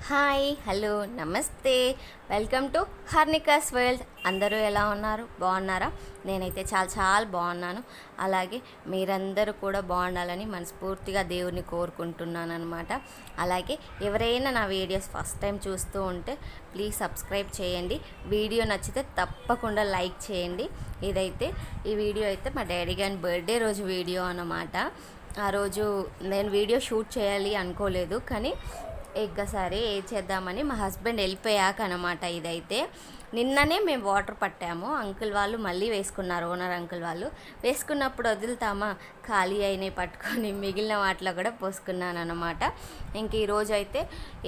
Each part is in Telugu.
హాయ్ హలో నమస్తే వెల్కమ్ టు హర్నికాస్ వరల్డ్. అందరూ ఎలా ఉన్నారు? బాగున్నారా? నేనైతే చాలా చాలా బాగున్నాను. అలాగే మీరందరూ కూడా బాగుండాలని మనస్ఫూర్తిగా దేవుని కోరుకుంటున్నాను అనమాట. అలాగే ఎవరైనా నా వీడియోస్ ఫస్ట్ టైం చూస్తూ ఉంటే ప్లీజ్ సబ్స్క్రైబ్ చేయండి. వీడియో నచ్చితే తప్పకుండా లైక్ చేయండి. ఈ వీడియో అయితే మా డాడీ గారి బర్త్డే రోజు వీడియో అన్నమాట. ఆ రోజు నేను వీడియో షూట్ చేయాలి అనుకోలేదు, కానీ సరే ఏం చేద్దామని మా హస్బెండ్ వెళ్ళిపోయాక అనమాట. ఇదైతే నిన్ననే మేము వాటర్ పట్టాము. అంకుల్ వాళ్ళు మళ్ళీ వేసుకున్నారు, ఓనర్ అంకుల్ వాళ్ళు. వేసుకున్నప్పుడు వదులుతామా, ఖాళీ అయినాయి పట్టుకొని మిగిలిన వాటిలో కూడా పోసుకున్నాను అనమాట. ఇంక ఈరోజు అయితే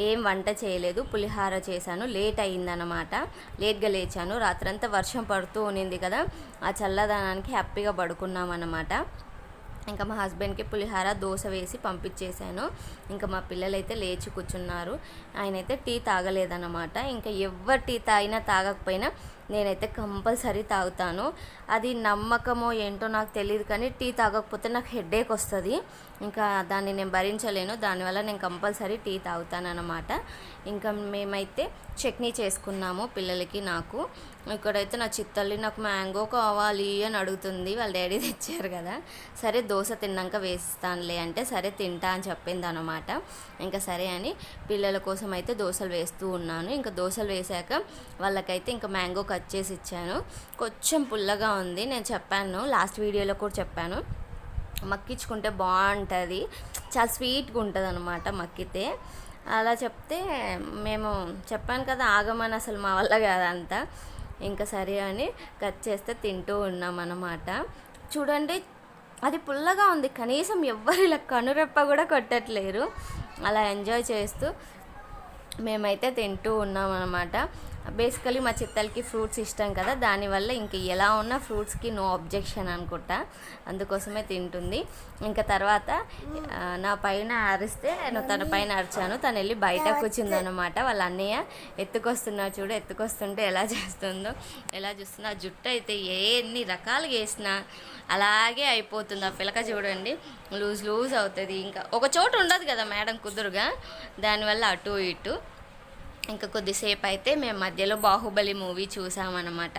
ఏం వంట చేయలేదు, పులిహార చేశాను. లేట్ అయ్యిందనమాట, లేట్గా లేచాను. రాత్రంతా వర్షం పడుతూ ఉన్నింది కదా, ఆ చల్లదనానికి హ్యాపీగా పడుకున్నాం అన్నమాట. ఇంకా మా హస్బెండ్కి పులిహార దోశ వేసి పంపించేశాను. ఇంకా మా పిల్లలైతే లేచి కూర్చున్నారు. ఆయనైతే టీ తాగలేదన్నమాట. ఇంకా ఎవరు టీ తాగినా తాగకపోయినా నేనైతే కంపల్సరీ తాగుతాను. అది నమ్మకమో ఏంటో నాకు తెలియదు, కానీ టీ తాగకపోతే నాకు హెడేక్ వస్తుంది. ఇంకా దాన్ని నేను భరించలేను. దానివల్ల నేను కంపల్సరీ టీ తాగుతాను అన్నమాట. ఇంకా మేమైతే చట్నీ చేసుకున్నాము పిల్లలకి, నాకు. ఇక్కడైతే నా చిత్తల్లి నాకు మ్యాంగో కావాలి అని అడుగుతుంది. వాళ్ళ డాడీ తెచ్చారు కదా. సరే దోశ తిన్నాక వేస్తానులే అంటే సరే తింటా అని చెప్పింది అనమాట. ఇంకా సరే అని పిల్లల కోసం అయితే దోశలు వేస్తూ ఉన్నాను. ఇంకా దోశలు వేసాక వాళ్ళకైతే ఇంకా మ్యాంగో కట్ చేసి ఇచ్చాను. కొంచెం పుల్లగా ఉంది, నేను చెప్పాను లాస్ట్ వీడియోలో కూడా చెప్పాను. మక్కించుకుంటే బాగుంటుంది, చాలా స్వీట్గా ఉంటుంది అనమాట మక్కితే. అలా చెప్తే మేము చెప్పాను కదా ఆగమని, అసలు మా వల్ల కాదంతా. ఇంకా సరే అని కట్ చేస్తే తింటూ ఉన్నామన్నమాట. చూడండి అది పుల్లగా ఉంది, కనీసం ఎవ్వరు ఇలా కనురెప్ప కూడా కొట్టట్లేరు. అలా ఎంజాయ్ చేస్తూ మేమైతే తింటూ ఉన్నామన్నమాట. బేసికలీ మా చిత్తలకి ఫ్రూట్స్ ఇష్టం కదా, దానివల్ల ఇంక ఎలా ఉన్నా ఫ్రూట్స్కి నో అబ్జెక్షన్ అనుకుంటా, అందుకోసమే తింటుంది. ఇంకా తర్వాత నా పైన అరిస్తే నేను తన పైన అరిచాను. తను వెళ్ళి బయట కూర్చుందనమాట. వాళ్ళ అన్నయ్య ఎత్తుకొస్తున్నారు చూడు, ఎత్తుకొస్తుంటే ఎలా చేస్తుందో, ఎలా చూస్తుందో. ఆ జుట్టు అయితే ఎన్ని రకాలుగా వేసినా అలాగే అయిపోతుంది. ఆ పిలక చూడండి లూజ్ అవుతుంది. ఇంకా ఒక చోటు ఉండదు కదా మేడం కుదురుగా, దానివల్ల అటు ఇటు. ఇంకా కొద్దిసేపు అయితే మేము మధ్యలో బాహుబలి మూవీ చూసామన్నమాట.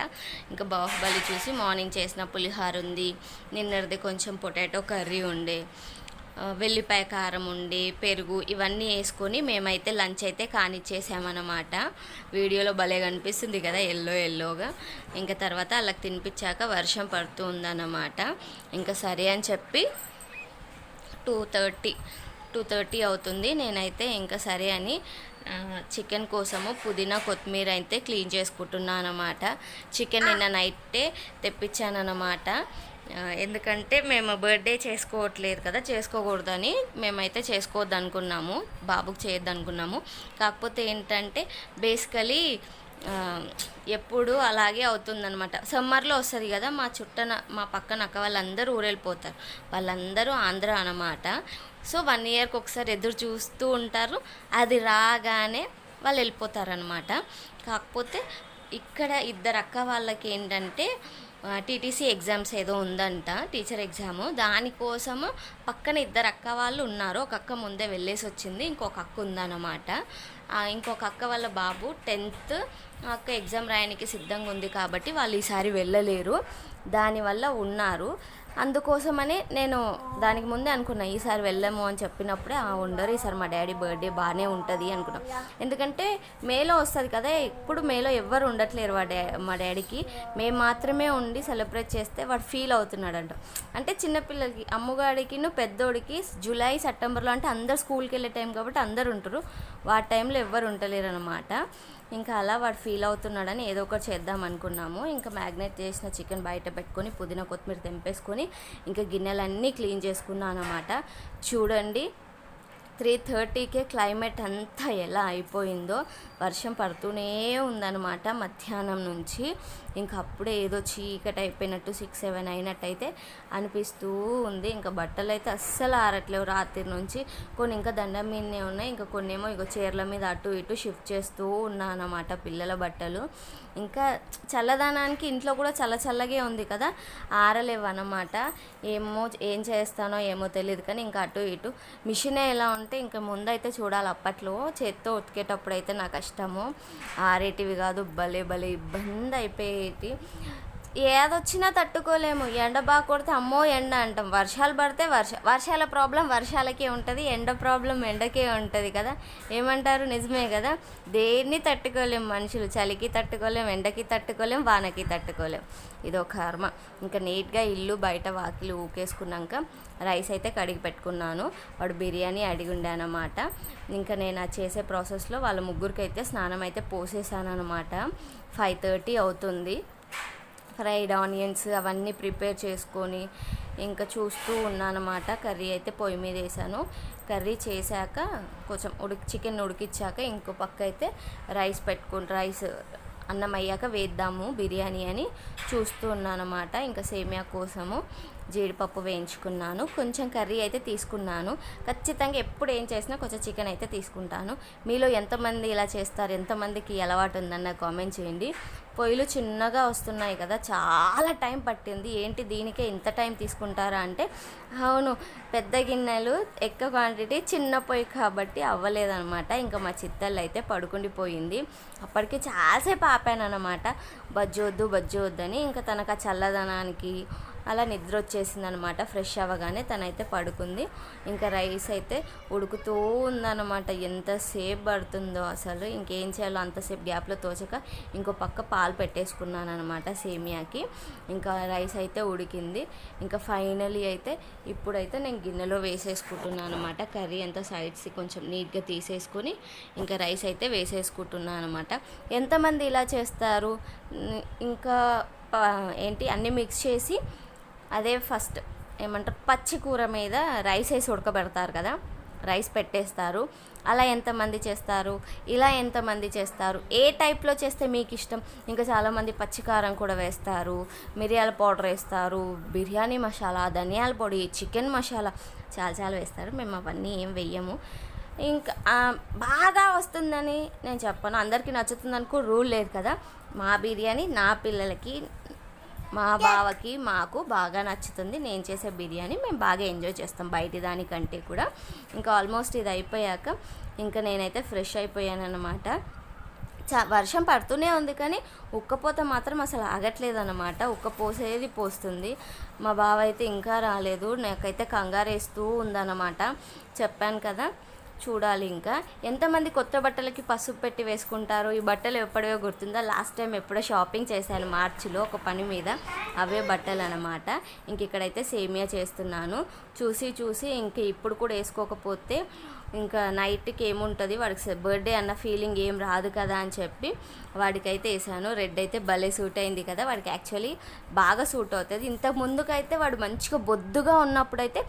ఇంకా బాహుబలి చూసి మార్నింగ్ చేసిన పులిహార ఉంది, నిన్నటిది కొంచెం పొటాటో కర్రీ ఉండే, వెల్లిపాయ కారం ఉండి, పెరుగు ఇవన్నీ వేసుకొని మేమైతే లంచ్ అయితే కానిచ్చేసామన్నమాట. వీడియోలో భలే కనిపిస్తుంది కదా ఎల్లోగా. ఇంకా తర్వాత వాళ్ళకి తినిపించాక వర్షం పడుతూ ఉందన్నమాట. ఇంకా సరే అని చెప్పి 2:30 అవుతుంది. నేనైతే ఇంకా సరే అని చికెన్ కోసము పుదీనా కొత్తిమీర అయితే క్లీన్ చేసుకుంటున్నాను అనమాట. చికెన్ నిన్న నైటే తెప్పించానమాట. ఎందుకంటే మేము బర్త్డే చేసుకోవట్లేదు కదా, చేసుకోకూడదని మేమైతే చేసుకోవద్దు అనుకున్నాము, బాబుకి చేయొద్దు అనుకున్నాము. కాకపోతే ఏంటంటే బేసికలీ ఎప్పుడు అలాగే అవుతుందన్నమాట. సమ్మర్లో వస్తుంది కదా, మా పక్కన అక్క వాళ్ళందరూ ఊరెళ్ళిపోతారు. వాళ్ళందరూ ఆంధ్ర అన్నమాట. సో 1 ఇయర్కి ఒకసారి ఎదురు చూస్తూ ఉంటారు. అది రాగానే వాళ్ళు వెళ్ళిపోతారనమాట. కాకపోతే ఇక్కడ ఇద్దరు అక్క వాళ్ళకి ఏంటంటే టీటీసీ ఎగ్జామ్స్ ఏదో ఉందంట, టీచర్ ఎగ్జాము. దానికోసము పక్కన ఇద్దరు అక్క వాళ్ళు ఉన్నారు. ఒక అక్క ముందే వెళ్ళేసి వచ్చింది, ఇంకొక అక్క ఉందన్నమాట. ఇంకొక అక్క వాళ్ళ బాబు 10th అక్క ఎగ్జామ్ రాయడానికి సిద్ధంగా ఉంది కాబట్టి వాళ్ళు ఈసారి వెళ్ళలేరు, దానివల్ల ఉన్నారు. అందుకోసమని నేను దానికి ముందే అనుకున్నా ఈసారి వెళ్ళము అని చెప్పినప్పుడే ఉండరు, ఈసారి మా డాడీ బర్త్డే బాగానే ఉంటుంది అనుకున్నాం. ఎందుకంటే మేలో వస్తుంది కదా, ఇప్పుడు మేలో ఎవ్వరు ఉండట్లేరు మా డాడీకి. మేము మాత్రమే ఉండి సెలబ్రేట్ చేస్తే వాడు ఫీల్ అవుతున్నాడంట. అంటే చిన్నపిల్లలకి, అమ్మగాడికి పెద్దోడికి జూలై సెప్టెంబర్లో అంటే అందరు స్కూల్కి వెళ్ళే టైం కాబట్టి అందరు ఉంటారు, వాటి టైంలో ఎవ్వరు ఉండలేరు అనమాట. ఇంకా అలా వాడు ఫీల్ అవుతున్నాడని ఏదో ఒకటి చేద్దాం అనుకున్నాము. ఇంకా మ్యాగ్నేట్ చేసిన చికెన్ బయట పెట్టుకొని పుదీనా కొత్తిమీర తెంపేసుకొని ఇంకా గిన్నెలన్నీ క్లీన్ చేసుకున్నాను అనమాట. చూడండి 3:30కే క్లైమేట్ అంతా ఎలా అయిపోయిందో. వర్షం పడుతూనే ఉందన్నమాట మధ్యాహ్నం నుంచి. ఇంకా అప్పుడే ఏదో చీకటి అయిపోయినట్టు 6-7 అయినట్టయితే అనిపిస్తూ ఉంది. ఇంకా బట్టలు అయితే అస్సలు ఆరట్లేవు రాత్రి నుంచి. కొన్ని ఇంకా దండం మీదనే ఉన్నాయి, ఇంకా కొన్ని ఏమో చీరల మీద అటు ఇటు షిఫ్ట్ చేస్తూ ఉన్నాను అన్నమాట పిల్లల బట్టలు. ఇంకా చల్లదనానికి ఇంట్లో కూడా చల్లగే ఉంది కదా, ఆరలేవు అన్నమాట. ఏం చేస్తానో ఏమో తెలియదు, కానీ ఇంకా అటు ఇటు మిషనే ఎలా అంటే ఇంకా ముందైతే చూడాలి. అప్పట్లో చేత్తో ఉతికేటప్పుడు అయితే నాకు కష్టము, ఆరేటివి కాదు, భలే భలే ఇబ్బంది అయిపోయేటి. ఏదొచ్చినా తట్టుకోలేము. ఎండ బాగా కొడితే అమ్మో ఎండ అంటాం, వర్షాలు పడితే వర్షాల ప్రాబ్లం వర్షాలకే ఉంటుంది, ఎండ ప్రాబ్లం ఎండకే ఉంటుంది కదా. ఏమంటారు, నిజమే కదా. దేన్ని తట్టుకోలేం మనుషులు, చలికి తట్టుకోలేం, ఎండకి తట్టుకోలేం, వానకి తట్టుకోలేం. ఇదో కర్మ. ఇంకా నీట్గా ఇల్లు బయట వాకిలు ఊకేసుకున్నాక రైస్ అయితే కడిగి పెట్టుకున్నాను. వాడు బిర్యానీ అడిగి ఉండే అనమాట. ఇంకా నేను అది చేసే ప్రాసెస్లో వాళ్ళ ముగ్గురికి అయితే స్నానం అయితే పోసేసాను అనమాట. 5:30 అవుతుంది. ఫ్రైడ్ ఆనియన్స్ అవన్నీ ప్రిపేర్ చేసుకొని ఇంకా చూస్తూ ఉన్నానమాట. కర్రీ అయితే పొయ్యి మీద వేసాను. కర్రీ చేశాక కొంచెం చికెన్ ఉడికిచ్చాక ఇంకో పక్క అయితే రైస్ అన్నం అయ్యాక వేద్దాము బిర్యానీ అని చూస్తూ ఉన్నానమాట. ఇంకా సేమియా కోసము జీడిపప్పు వేయించుకున్నాను. కొంచెం కర్రీ అయితే తీసుకున్నాను. ఖచ్చితంగా ఎప్పుడు ఏం చేసినా కొంచెం చికెన్ అయితే తీసుకుంటాను. మీలో ఎంతమంది ఇలా చేస్తారు, ఎంతమందికి అలవాటు ఉందన్న కామెంట్ చేయండి. పొయ్యిలు చిన్నగా వస్తున్నాయి కదా, చాలా టైం పట్టింది. ఏంటి దీనికే ఇంత టైం తీసుకుంటారా అంటే, అవును, పెద్ద గిన్నెలు ఎక్కువ క్వాంటిటీ, చిన్న పొయ్యి కాబట్టి అవ్వలేదన్నమాట. ఇంకా మా చిత్తళ్ళు అయితే పడుకుండిపోయింది. అప్పటికి చాలాసేపు ఆపాను అనమాట, బజ్జు వద్దు అని. ఇంకా తనకు ఆ చల్లదనానికి అలా నిద్ర వచ్చేసింది అనమాట. ఫ్రెష్ అవ్వగానే తనైతే పడుకుంది. ఇంకా రైస్ అయితే ఉడుకుతూ ఉందన్నమాట. ఎంతసేపు పడుతుందో అసలు, ఇంకేం చేయాలో అంతసేపు గ్యాప్లో తోచక ఇంకో పక్క పాలు పెట్టేసుకున్నాను అనమాట సేమియాకి. ఇంకా రైస్ అయితే ఉడికింది. ఇంకా ఫైనలీ అయితే ఇప్పుడైతే నేను గిన్నెలో వేసేసుకుంటున్నాను అనమాట. కర్రీ అంతా సైడ్స్ కొంచెం నీట్గా తీసేసుకొని ఇంకా రైస్ అయితే వేసేసుకుంటున్నాను అనమాట. ఎంతమంది ఇలా చేస్తారు? ఇంకా ఏంటి అన్నీ మిక్స్ చేసి అదే ఫస్ట్ ఏమంటారు, పచ్చి కూర మీద రైస్ వేసి ఉడకబెడతారు కదా, రైస్ పెట్టేస్తారు. అలా ఎంతమంది చేస్తారు, ఇలా ఎంతమంది చేస్తారు, ఏ టైప్లో చేస్తే మీకు ఇష్టం? ఇంకా చాలామంది పచ్చికారం కూడా వేస్తారు, మిరియాల పౌడర్ వేస్తారు, బిర్యానీ మసాలా, ధనియాల పొడి, చికెన్ మసాలా చాలా వేస్తారు. మేము అవన్నీ ఏం వెయ్యము. ఇంకా బాగా వస్తుందని నేను చెప్పను, అందరికీ నచ్చుతుందనుకో రూల్ లేదు కదా. మా బిర్యానీ నా పిల్లలకి, మా బావకి, మాకు బాగా నచ్చుతుంది. నేను చేసే బిర్యానీ మేము బాగా ఎంజాయ్ చేస్తాం బయటి దానికంటే కూడా. ఇంకా ఆల్మోస్ట్ ఇది అయిపోయాక ఇంకా నేనైతే ఫ్రెష్ అయిపోయాను అనమాట. వర్షం పడుతూనే ఉంది కానీ ఉక్కపోత మాత్రం అసలు ఆగట్లేదు అనమాట. పోస్తుంది. మా బావ అయితే ఇంకా రాలేదు. నాకైతే కంగారేస్తూ ఉందన్నమాట. చెప్పాను కదా, చూడాలి. ఇంకా ఎంతమంది కొత్త బట్టలకి పసుపు పెట్టి వేసుకుంటారు? ఈ బట్టలు ఎప్పుడో గుర్తుందా? లాస్ట్ టైం ఎప్పుడో షాపింగ్ చేశాను మార్చిలో ఒక పని మీద, అవే బట్టలు అనమాట. ఇంక ఇక్కడైతే సేమియా చేస్తున్నాను. చూసి ఇంక ఇప్పుడు కూడా వేసుకోకపోతే ఇంకా నైట్కి ఏముంటుంది, వాడికి బర్త్డే అన్న ఫీలింగ్ ఏం రాదు కదా అని చెప్పి వాడికైతే వేసాను. రెడ్ అయితే భలే సూట్ అయింది కదా, వాడికి యాక్చువల్లీ బాగా సూట్ అవుతుంది. ఇంతకు ముందుకైతే వాడు మంచిగా బొద్దుగా ఉన్నప్పుడైతే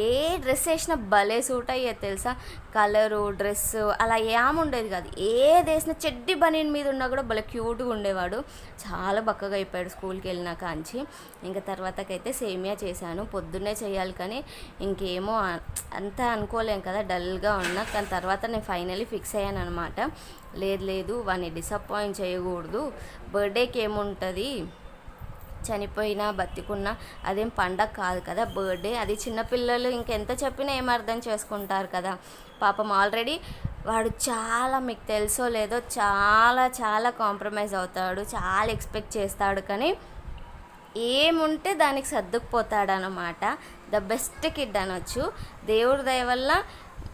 ఏ డ్రెస్ వేసినా భలే సూట్ అయ్యేది తెలుసా. కలరు, డ్రెస్సు అలా ఏముండేది కాదు. ఏది వేసినా చెడ్డి బనీన్ మీద ఉన్నా కూడా భలే క్యూట్గా ఉండేవాడు. చాలా బక్కగా అయిపోయాడు స్కూల్కి వెళ్ళినా కాంచి. ఇంకా తర్వాతకైతే సేమియా చేశాను. పొద్దున్నే చేయాలి కానీ ఇంకేమో అంతా అనుకోలేం కదా, డల్గా ఉన్నా. కానీ తర్వాత నేను ఫైనల్లీ ఫిక్స్ అయ్యాను అనమాట. లేదు వాడిని డిసప్పాయింట్ చేయకూడదు. బర్త్డేకి ఏముంటుంది, చనిపోయినా బతికున్నా అదేం పండగ కాదు కదా బర్త్డే. అది చిన్నపిల్లలు ఇంకెంత చెప్పినా ఏం అర్థం చేసుకుంటారు కదా. పాపం ఆల్రెడీ వాడు చాలా, మీకు తెలుసో లేదో, చాలా కాంప్రమైజ్ అవుతాడు, చాలా ఎక్స్పెక్ట్ చేస్తాడు. కానీ ఏముంటే దానికి సర్దుకుపోతాడనమాట. ద బెస్ట్ కిడ్ అనొచ్చు. దేవుడి దయ వల్ల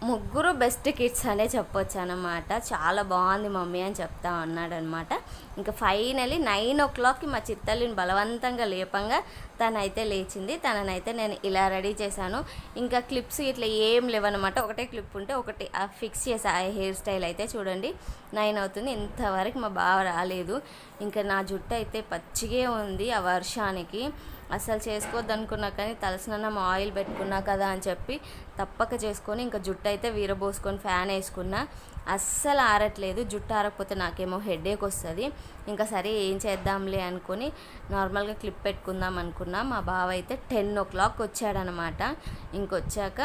ముగ్గురు బెస్ట్ కిడ్స్ అనే చెప్పొచ్చు అనమాట. చాలా బాగుంది మమ్మీ అని చెప్తా ఉన్నాడనమాట. ఇంకా ఫైనలీ 9 o'clockకి మా చిత్తల్లిని బలవంతంగా లేపంగా తనైతే లేచింది. తననైతే నేను ఇలా రెడీ చేశాను. ఇంకా క్లిప్స్ ఇట్లా ఏం లేవన్నమాట. ఒకటే క్లిప్ ఉంటే ఒకటి ఫిక్స్ చేసా. ఆ హెయిర్ స్టైల్ అయితే చూడండి 9 అవుతుంది, ఇంతవరకు మా బావ రాలేదు. ఇంకా నా జుట్టు అయితే పచ్చిగే ఉంది ఆ వర్షానికి. అసలు చేసుకోవద్దు అనుకున్నా కానీ తలస్నానం ఆయిల్ పెట్టుకున్నా కదా అని చెప్పి తప్పక చేసుకొని ఇంకా జుట్టు అయితే వీరబోసుకొని ఫ్యాన్ వేసుకున్నా. అస్సలు ఆరట్లేదు. జుట్టు ఆరకపోతే నాకేమో హెడేక్ వస్తుంది. ఇంకా సరే ఏం చేద్దాంలే అనుకొని నార్మల్గా క్లిప్ పెట్టుకుందాం అనుకున్నా. మా బావ అయితే 10 o'clock వచ్చాడనమాట. ఇంకొచ్చాక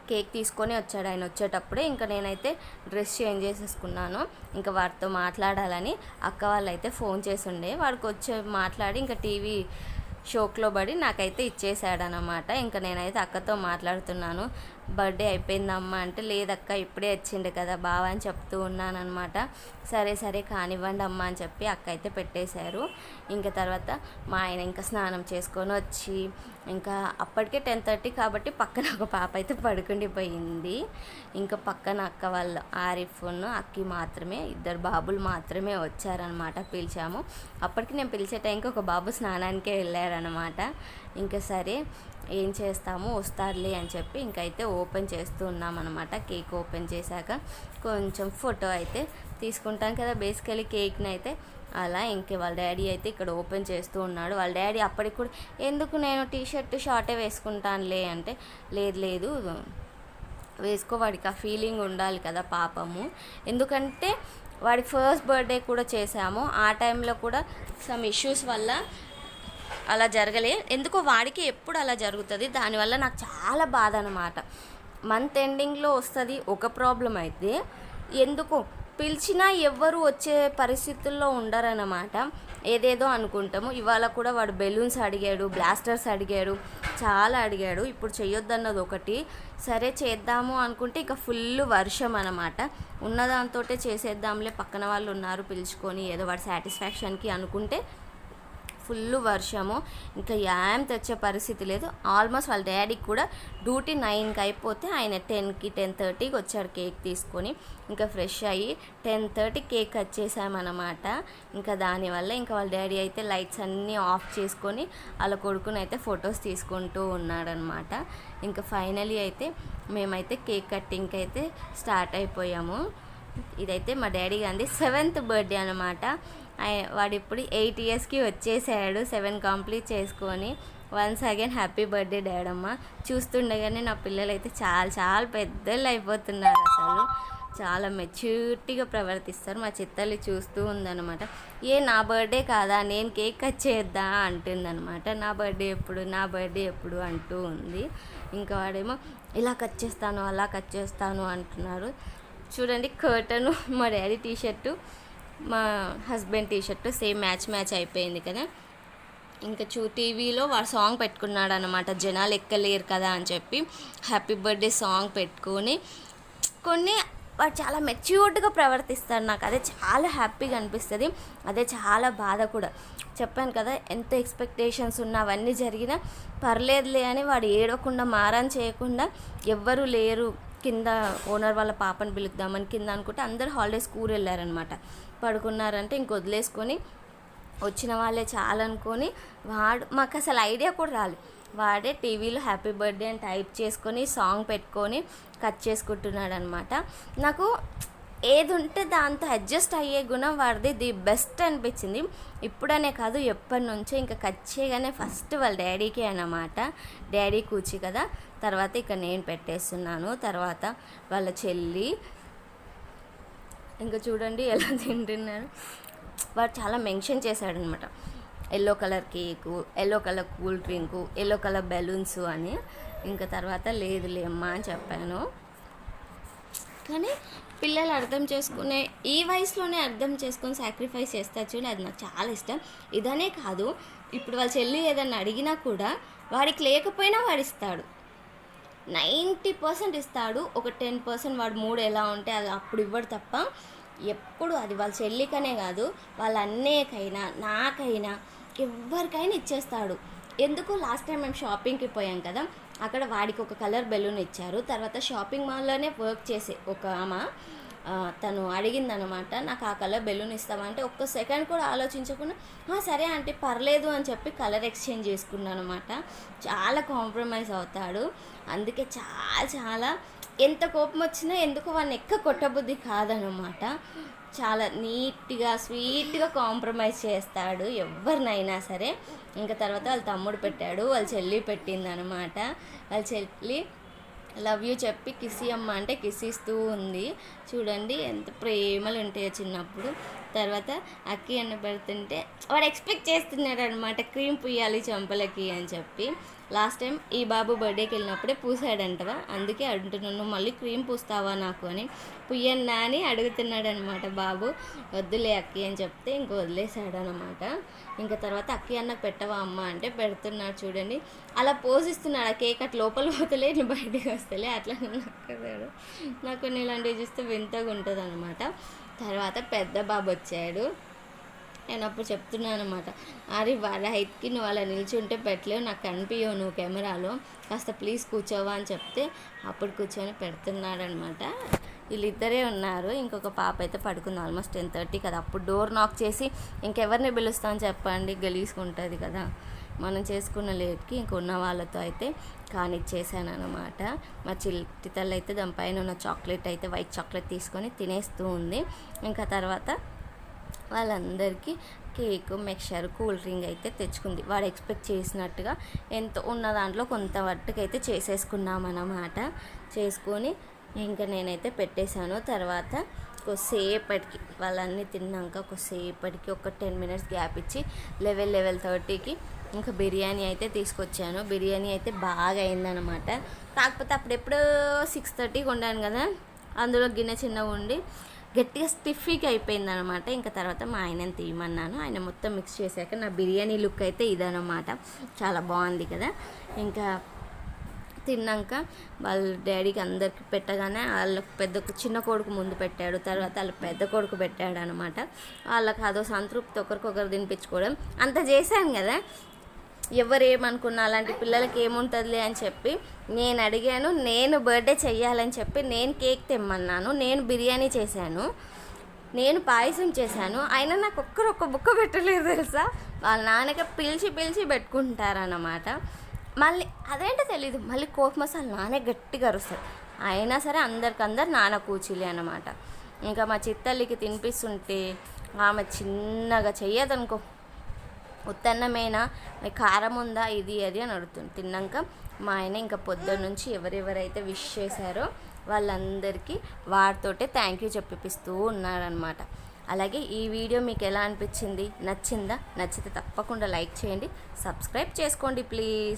కేక్ తీసుకొని వచ్చాడు. ఆయన వచ్చేటప్పుడే ఇంకా నేనైతే డ్రెస్ చేంజ్ చేసేసుకున్నాను. ఇంకా వాడితో మాట్లాడాలని అక్క వాళ్ళు అయితే ఫోన్ చేసి ఉండే, వాడికి వచ్చి మాట్లాడి ఇంకా టీవీ షోక్లో పడి నాకైతే ఇచ్చేసాడనమాట. ఇంకా నేనైతే అక్కతో మాట్లాడుతున్నాను. బర్త్డే అయిపోయిందమ్మా అంటే, లేదక్క ఇప్పుడే వచ్చిండు కదా బావ అని చెప్తూ ఉన్నానమాట. సరే సరే కానివ్వండి అమ్మ అని చెప్పి అక్క అయితే పెట్టేశారు. ఇంకా తర్వాత మా ఆయన ఇంకా స్నానం చేసుకొని వచ్చి, ఇంకా అప్పటికే 10:30 కాబట్టి పక్కన ఒక పాప అయితే పడుకుండిపోయింది. ఇంకా పక్కన అక్క వాళ్ళు ఆరిఫ్ను అక్కి మాత్రమే, ఇద్దరు బాబులు మాత్రమే వచ్చారనమాట. పిలిచాము. అప్పటికి నేను పిలిచే టైంకి ఒక బాబు స్నానానికే వెళ్ళారనమాట. ఇంకా సరే ఏం చేస్తాము, వస్తారులే అని చెప్పి ఇంకైతే ఓపెన్ చేస్తూ ఉన్నామన్నమాట. కేక్ ఓపెన్ చేశాక కొంచెం ఫోటో అయితే తీసుకుంటాం కదా బేసికలీ కేక్ని అయితే. అలా ఇంక వాళ్ళ డాడీ అయితే ఇక్కడ ఓపెన్ చేస్తూ ఉన్నాడు. వాళ్ళ డాడీ అప్పటికి కూడా, ఎందుకు నేను టీషర్ట్ షార్టే వేసుకుంటానులే అంటే, లేదు లేదు వేసుకో, వాడికి ఆ ఫీలింగ్ ఉండాలి కదా పాపము. ఎందుకంటే వాడి ఫస్ట్ బర్త్డే కూడా చేశాము, ఆ టైంలో కూడా సమ్ ఇష్యూస్ వల్ల అలా జరగలే. ఎందుకో వాడికి ఎప్పుడు అలా జరుగుతుంది, దానివల్ల నాకు చాలా బాధ అనమాట. మంత్ ఎండింగ్లో వస్తుంది ఒక ప్రాబ్లం అయితే, ఎందుకు పిలిచినా ఎవ్వరు వచ్చే పరిస్థితుల్లో ఉండరన్నమాట. ఏదేదో అనుకుంటాము. ఇవాళ కూడా వాడు బెలూన్స్ అడిగాడు, బ్లాస్టర్స్ అడిగాడు, చాలా అడిగాడు. ఇప్పుడు చెయ్యొద్దన్నది ఒకటి, సరే చేద్దాము అనుకుంటే ఇక ఫుల్ వర్షం అనమాట. ఉన్నదాంతో చేసేద్దాంలే, పక్కన వాళ్ళు ఉన్నారు పిలుచుకొని ఏదో వాడి సాటిస్ఫాక్షన్కి అనుకుంటే ఫుల్ వర్షము. ఇంకా ఏం తెచ్చే పరిస్థితి లేదు. ఆల్మోస్ట్ వాళ్ళ డాడీకి కూడా డ్యూటీ 9కి అయిపోతే ఆయన 10కి 10:30కి వచ్చాడు కేక్ తీసుకొని. ఇంకా ఫ్రెష్ అయ్యి 10:30 కేక్ కట్ చేసామన్నమాట. ఇంకా దానివల్ల ఇంకా వాళ్ళ డాడీ అయితే లైట్స్ అన్నీ ఆఫ్ చేసుకొని వాళ్ళ కొడుకుని అయితే ఫొటోస్ తీసుకుంటూ ఉన్నాడనమాట. ఇంకా ఫైనలీ అయితే మేమైతే కేక్ కట్టింగ్కి అయితే స్టార్ట్ అయిపోయాము. ఇదైతే మా డాడీ గాంధీ 7th బర్త్డే అనమాట. వాడు ఇప్పుడు 8 ఇయర్స్కి వచ్చేసాడు, 7 కంప్లీట్ చేసుకొని. వన్స్ అగైన్ హ్యాపీ బర్త్డే డాడమ్మ. చూస్తుండగానే నా పిల్లలు అయితే చాలా చాలా పెద్దలు అయిపోతున్నారు. అసలు చాలా మెచ్యూరిటీగా ప్రవర్తిస్తారు. మా చిత్తల్లి చూస్తూ ఉందన్నమాట. నా బర్త్డే కాదా, నేను కేక్ కట్ చేద్దా అంటుందన్నమాట. నా బర్త్డే ఎప్పుడు అంటూ ఉంది. ఇంకా వాడేమో ఇలా కట్ చేస్తాను అలా కట్ చేస్తాను అంటున్నారు. చూడండి కర్టను, మా డాడీ టీషర్టు, మా హస్బెండ్ టీషర్టు సేమ్ మ్యాచ్ అయిపోయింది కదా. ఇంకా టీవీలో వాడు సాంగ్ పెట్టుకున్నాడు అనమాట, జనాలు ఎక్కలేరు కదా అని చెప్పి హ్యాపీ బర్త్డే సాంగ్ పెట్టుకొని. వాడు చాలా మెచ్యూర్డ్గా ప్రవర్తిస్తాడు. నాకు అదే చాలా హ్యాపీగా అనిపిస్తుంది, అదే చాలా బాధ కూడా. చెప్పాను కదా, ఎంత ఎక్స్పెక్టేషన్స్ ఉన్నా అవన్నీ జరిగినా పర్లేదులే అని వాడు ఏడవకుండా మారాన్ చేయకుండా, ఎవ్వరూ లేరు కింద ఓనర్ వాళ్ళ పాపను పిలుద్దామని కింద అనుకుంటే అందరు హాలిడే స్కూల్ వెళ్ళారనమాట. పడుకున్నారంటే ఇంక వదిలేసుకొని వచ్చిన వాళ్ళే చాలనుకొని మాకు అసలు ఐడియా కూడా రాలేదు. వాడే టీవీలో హ్యాపీ బర్త్డే అని టైప్ చేసుకొని సాంగ్ పెట్టుకొని కట్ చేసుకుంటున్నాడు అనమాట. నాకు ఏది ఉంటే దాంతో అడ్జస్ట్ అయ్యే గుణం వాడిది ది బెస్ట్ అనిపించింది. ఇప్పుడనే కాదు, ఎప్పటి నుంచో. ఇంకా కట్ చేయగానే ఫస్ట్ వాళ్ళ డాడీకే అన్నమాట. డాడీ కూర్చి కదా, తర్వాత ఇక నేను పెట్టేస్తున్నాను, తర్వాత వాళ్ళ చెల్లి. ఇంకా చూడండి ఎలా తింటున్నాను. వాడు చాలా మెన్షన్ చేశాడనమాట, yellow colour cake, yellow colour cool drink, yellow colour balloons అని. ఇంకా తర్వాత లేదులే అమ్మా అని చెప్పాను. కానీ పిల్లలు అర్థం చేసుకునే ఈ వయసులోనే అర్థం చేసుకొని సాక్రిఫైస్ చేస్తారు చూడండి, అది నాకు చాలా ఇష్టం. ఇదనే కాదు, ఇప్పుడు వాళ్ళ చెల్లి ఏదన్నా అడిగినా కూడా వాడికి లేకపోయినా వాడు ఇస్తాడు. 90% ఇస్తాడు. ఒక 10% వాడు మూడు ఎలా ఉంటే అది అప్పుడు ఇవ్వడు తప్ప ఎప్పుడు, అది వాళ్ళ చెల్లికనే కాదు వాళ్ళ అన్నయ్యకైనా నాకైనా ఎవరికైనా ఇచ్చేస్తాడు. ఎందుకు, లాస్ట్ టైం మేము షాపింగ్కి పోయాం కదా, అక్కడ వాడికి ఒక కలర్ బెలూన్ ఇచ్చారు. తర్వాత షాపింగ్ మాల్లోనే వర్క్ చేసే ఒక ఆమె తను అడిగిందనమాట, నాకు ఆ కలర్ బెలూన్ ఇస్తామంటే ఒక్క సెకండ్ కూడా ఆలోచించకుండా సరే అంటే పర్లేదు అని చెప్పి కలర్ ఎక్స్చేంజ్ చేసుకున్నాను అనమాట. చాలా కాంప్రమైజ్ అవుతాడు. అందుకే చాలా చాలా ఎంత కోపం వచ్చినా ఎందుకు వాడిని కొట్టబుద్ధి కాదనమాట. చాలా నీట్గా స్వీట్గా కాంప్రమైజ్ చేస్తాడు ఎవరినైనా సరే. ఇంకా తర్వాత వాళ్ళ తమ్ముడు పెట్టాడు, వాళ్ళ చెల్లి పెట్టింది అనమాట. వాళ్ళ చెల్లి లవ్ యూ చెప్పి కిసి అమ్మ అంటే కిసిస్తూ ఉంది. చూడండి ఎంత ప్రేమలు ఉంటాయో చిన్నప్పుడు. తర్వాత అక్కి అన్న పెడుతుంటే వాడు ఎక్స్పెక్ట్ చేస్తున్నాడు అనమాట, క్రీమ్ పుయ్యాలి చెంపలకి అని చెప్పి. లాస్ట్ టైం ఈ బాబు బర్త్డేకి వెళ్ళినప్పుడే పూసాడంటవా, అందుకే అంటున్నాను మళ్ళీ క్రీమ్ పూస్తావా నాకు అని. పుయ్యన్నా అని అడుగుతున్నాడు అనమాట బాబు. వద్దులే అక్కి అని చెప్తే ఇంక వదిలేసాడు అనమాట. ఇంకా తర్వాత అక్కి అన్నకు పెట్టవా అమ్మ అంటే పెడుతున్నాడు చూడండి. అలా పోజిస్తున్నాడు. ఆ కేక్ అట్లా లోపల పోతలే ఇట్లా బయటికి వస్తలే అట్లా నక్కదాడు. నాకు కొన్ని ఇలాంటివి చూస్తే వింతగా ఉంటుంది అనమాట. తర్వాత పెద్ద బాబు వచ్చాడు. నేను అప్పుడు చెప్తున్నాను అనమాట, అరే వాళ్ళ హైట్కి నువ్వు అలా నిల్చుంటే పెట్టలేవు, నాకు కనిపించవు నువ్వు కెమెరాలో, కాస్త ప్లీజ్ కూర్చోవా అని చెప్తే అప్పుడు కూర్చొని పెడుతున్నాడు అనమాట. వీళ్ళిద్దరే ఉన్నారు. ఇంకొక పాప అయితే పడుకుంది. ఆల్మోస్ట్ 10:30 కదా. అప్పుడు డోర్ నాక్ చేసి ఇంకెవరిని పిలుస్తామని చెప్పండి, గలీసుకుంటుంది కదా. మనం చేసుకున్న లేట్కి ఇంకొన్న వాళ్ళతో అయితే కానిచ్చేసాను అనమాట. మా చిట్టి తల్లి అయితే దానిపైన ఉన్న చాక్లెట్ అయితే వైట్ చాక్లెట్ తీసుకొని తినేస్తూ ఉంది. ఇంకా తర్వాత వాళ్ళందరికీ కేక్, మిక్చర్, కూల్ డ్రింక్ అయితే తెచ్చుకుంది. వాడు ఎక్స్పెక్ట్ చేసినట్టుగా ఎంతో ఉన్న దాంట్లో కొంత వట్టుకైతే చేసేసుకున్నామన్నమాట. చేసుకొని ఇంకా నేనైతే పెట్టేశాను. తర్వాత కొద్దిసేపటికి వాళ్ళన్నీ తిన్నాక కొద్దిసేపటికి ఒక 10 minutes గ్యాప్ ఇచ్చి 11:30కి ఇంకా బిర్యానీ అయితే తీసుకొచ్చాను. బిర్యానీ అయితే బాగా అయిందనమాట. కాకపోతే అప్పుడెప్పుడో 6:30కి వండాను కదా, అందులో గిన్నె చిన్నగా ఉండి గట్టిగా స్టిఫీగా అయిపోయింది అనమాట. ఇంకా తర్వాత మా ఆయనని తీయమన్నాను. ఆయన మొత్తం మిక్స్ చేశాక నా బిర్యానీ లుక్ అయితే ఇదనమాట. చాలా బాగుంది కదా. ఇంకా తిన్నాక వాళ్ళ డాడీకి అందరికి పెట్టగానే వాళ్ళకి చిన్న కొడుకు ముందు పెట్టాడు. తర్వాత వాళ్ళ పెద్ద కొడుకు పెట్టాడు అనమాట. వాళ్ళకి అదో సంతృప్తి, ఒకరికొకరు తినిపించుకోవడం అంత చేశాను కదా. ఎవరేమనుకున్నా అలాంటి పిల్లలకి ఏముంటుందిలే అని చెప్పి నేను అడిగాను. నేను బర్త్డే చెయ్యాలని చెప్పి నేను కేక్ తెమ్మన్నాను, నేను బిర్యానీ చేశాను, నేను పాయసం చేశాను. అయినా నాకు ఒక్క బుక్క పెట్టలేదు తెలుసా. వాళ్ళ నాన్నకి పిలిచి పెట్టుకుంటారన్నమాట. మళ్ళీ అదేంటో తెలీదు, మళ్ళీ కోపం మసాలా నానే గట్టిగా అరుస్తాడు. అయినా సరే అందరికందరు నాన్న కూచిలే అనమాట. ఇంకా మా చిత్తల్లికి తినిపిస్తుంటే ఆమె చిన్నగా చెయ్యదనుకో, ఉత్తన్నమేనా, కారం ఉందా, ఇది అది అని అడుగుతుంది. తిన్నాక మా ఆయన ఇంకా పొద్దున్న నుంచి ఎవరెవరైతే విష్ చేశారో వాళ్ళందరికీ వారితోటే థ్యాంక్ యూ చెప్పిస్తూ ఉన్నారనమాట. అలాగే ఈ వీడియో మీకు ఎలా అనిపించింది, నచ్చిందా? నచ్చితే తప్పకుండా లైక్ చేయండి, సబ్స్క్రైబ్ చేసుకోండి ప్లీజ్.